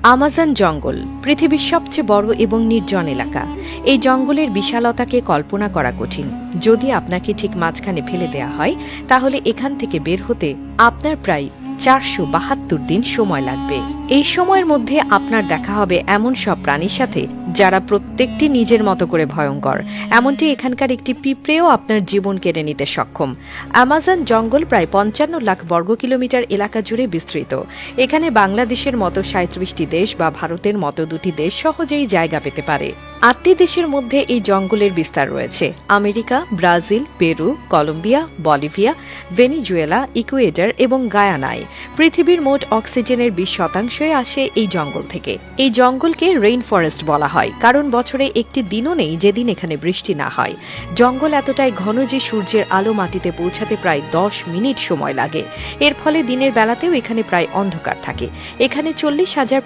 Amazon জঙ্গল পৃথিবীর সবচেয়ে বড় এবং নির্জন এলাকা। এই জঙ্গলের বিশালতাকে কল্পনা করা কঠিন। যদি আপনাকে ঠিক মাঝখানে ফেলে দেয়া হয়, তাহলে এখান থেকে বের হতে আপনার প্রায় 472 দিন সময় লাগবে। এই সময়ের মধ্যে আপনার দেখা হবে এমন সব প্রাণীর সাথে যারা প্রত্যেকটি নিজের মতো করে ভয়ঙ্কর। এমনটি এখানকার একটি পিঁপড়েও আপনার জীবন কেড়ে নিতে সক্ষম। আমাজন জঙ্গল প্রায় 55 লাখ বর্গ কিলোমিটার এলাকা জুড়ে বিস্তৃত। এখানে বাংলাদেশের মতো 37টি দেশ বা ভারতের মতো 2টি দেশ সহজেই জায়গা পেতে পারে। 8টি দেশের মধ্যে এই জঙ্গলের বিস্তার রয়েছে: America, Brazil, Peru, Colombia, Bolivia, Venezuela, Ecuador এবং গায়ানায়। পৃথিবীর মোট অক্সিজেনের 20% আসে এই জঙ্গল থেকে। এই জঙ্গলকে রেইন ফরেস্ট বলা হয়, কারণ বছরে একটি দিনও নেই যেদিন এখানে বৃষ্টি না হয়। জঙ্গল এতটাই ঘন যে সূর্যের আলো মাটিতে পৌঁছাতে প্রায় 10 মিনিট সময় লাগে। এর ফলে দিনের বেলাতেও এখানে প্রায় অন্ধকার থাকে। এখানে 40,000